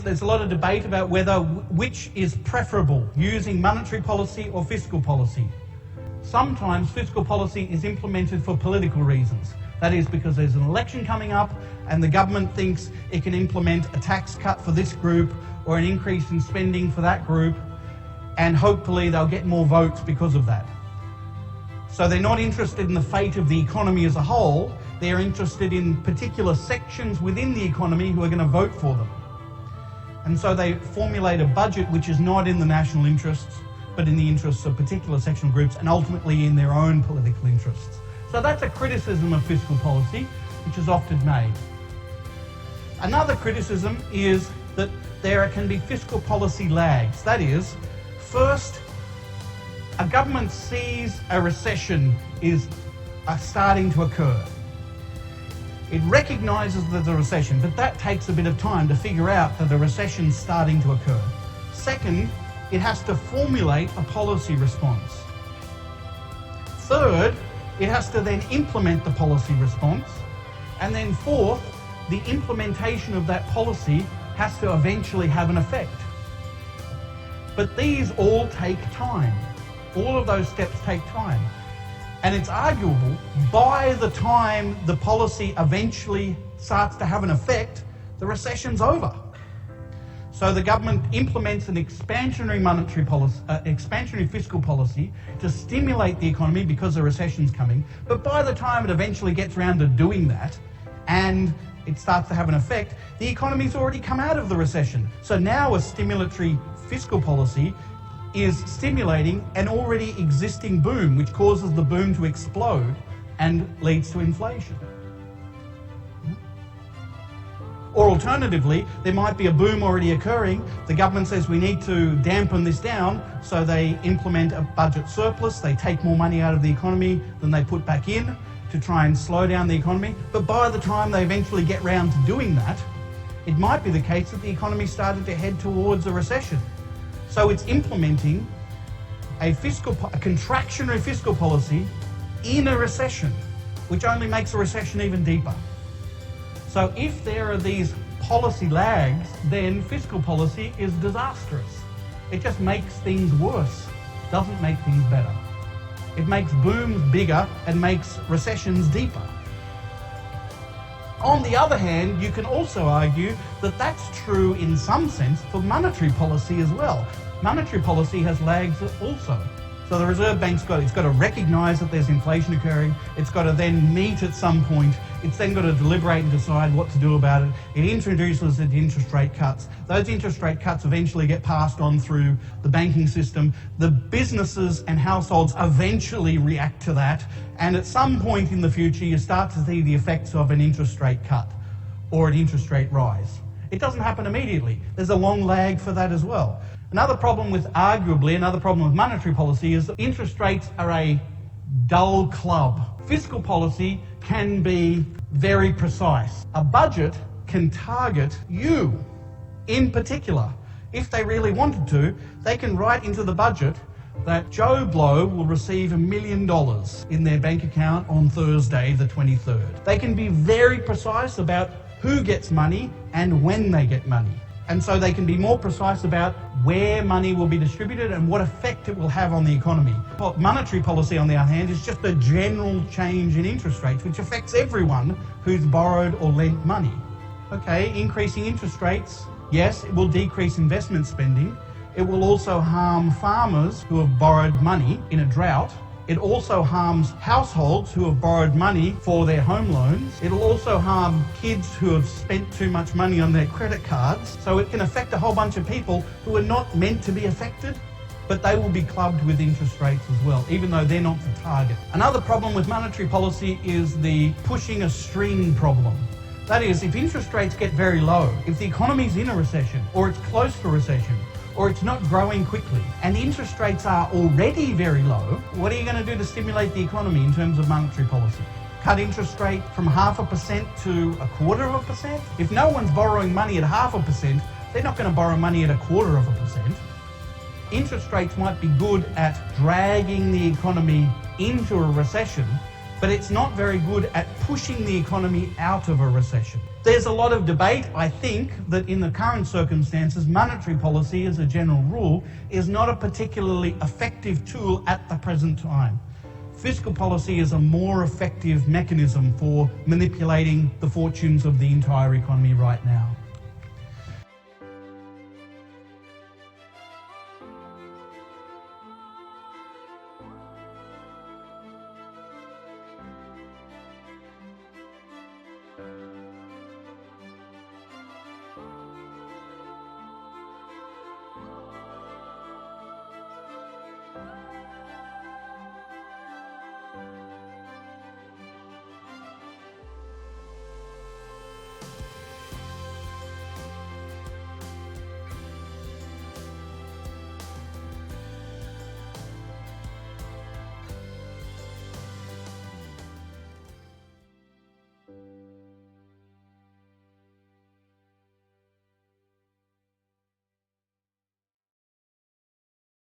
There's a lot of debate about which is preferable, using monetary policy or fiscal policy. Sometimes fiscal policy is implemented for political reasons. That is because there's an election coming up and the government thinks it can implement a tax cut for this group or an increase in spending for that group, and hopefully they'll get more votes because of that. So they're not interested in the fate of the economy as a whole, they're interested in particular sections within the economy who are going to vote for them. And so they formulate a budget which is not in the national interests, but in the interests of particular sectional groups and ultimately in their own political interests. So that's a criticism of fiscal policy, which is often made. Another criticism is that there can be fiscal policy lags. That is, first, a government sees a recession is starting to occur. It recognises there's a recession, but that takes a bit of time to figure out that the recession's starting to occur. Second, it has to formulate a policy response. Third, it has to then implement the policy response. And then fourth, the implementation of that policy has to eventually have an effect. But these all take time. All of those steps take time. And it's arguable, by the time the policy eventually starts to have an effect, the recession's over. So the government implements an expansionary monetary policy, expansionary fiscal policy to stimulate the economy because the recession's coming. But by the time it eventually gets around to doing that and it starts to have an effect, the economy's already come out of the recession. So now a stimulatory fiscal policy is stimulating an already existing boom, which causes the boom to explode and leads to inflation. Or alternatively, there might be a boom already occurring. The government says we need to dampen this down, so they implement a budget surplus. They take more money out of the economy than they put back in to try and slow down the economy. But by the time they eventually get round to doing that, it might be the case that the economy started to head towards a recession. So it's implementing a contractionary fiscal policy in a recession, which only makes a recession even deeper. So if there are these policy lags, then fiscal policy is disastrous. It just makes things worse, doesn't make things better. It makes booms bigger and makes recessions deeper. On the other hand, you can also argue that that's true in some sense for monetary policy as well. Monetary policy has lags also. So the Reserve Bank's got to recognise that there's inflation occurring, it's got to then meet at some point, it's then got to deliberate and decide what to do about it. It introduces the interest rate cuts. Those interest rate cuts eventually get passed on through the banking system. The businesses and households eventually react to that, and at some point in the future you start to see the effects of an interest rate cut or an interest rate rise. It doesn't happen immediately. There's a long lag for that as well. Another problem with monetary policy is that interest rates are a dull club. Fiscal policy can be very precise. A budget can target you in particular. If they really wanted to, they can write into the budget that Joe Blow will receive $1 million in their bank account on Thursday the 23rd. They can be very precise about who gets money and when they get money. And so they can be more precise about where money will be distributed and what effect it will have on the economy. Well, monetary policy, on the other hand, is just a general change in interest rates, which affects everyone who's borrowed or lent money. Okay, increasing interest rates, yes, it will decrease investment spending. It will also harm farmers who have borrowed money in a drought. It also harms households who have borrowed money for their home loans. It'll also harm kids who have spent too much money on their credit cards. So it can affect a whole bunch of people who are not meant to be affected, but they will be clubbed with interest rates as well, even though they're not the target. Another problem with monetary policy is the pushing a string problem. That is, if interest rates get very low, if the economy's in a recession, or it's close to a recession, or it's not growing quickly, and interest rates are already very low, what are you going to do to stimulate the economy in terms of monetary policy? Cut interest rate from 0.5% to 0.25%? If no one's borrowing money at 0.5%, they're not going to borrow money at 0.25%. Interest rates might be good at dragging the economy into a recession, but it's not very good at pushing the economy out of a recession. There's a lot of debate. I think that in the current circumstances, monetary policy as a general rule is not a particularly effective tool at the present time. Fiscal policy is a more effective mechanism for manipulating the fortunes of the entire economy right now.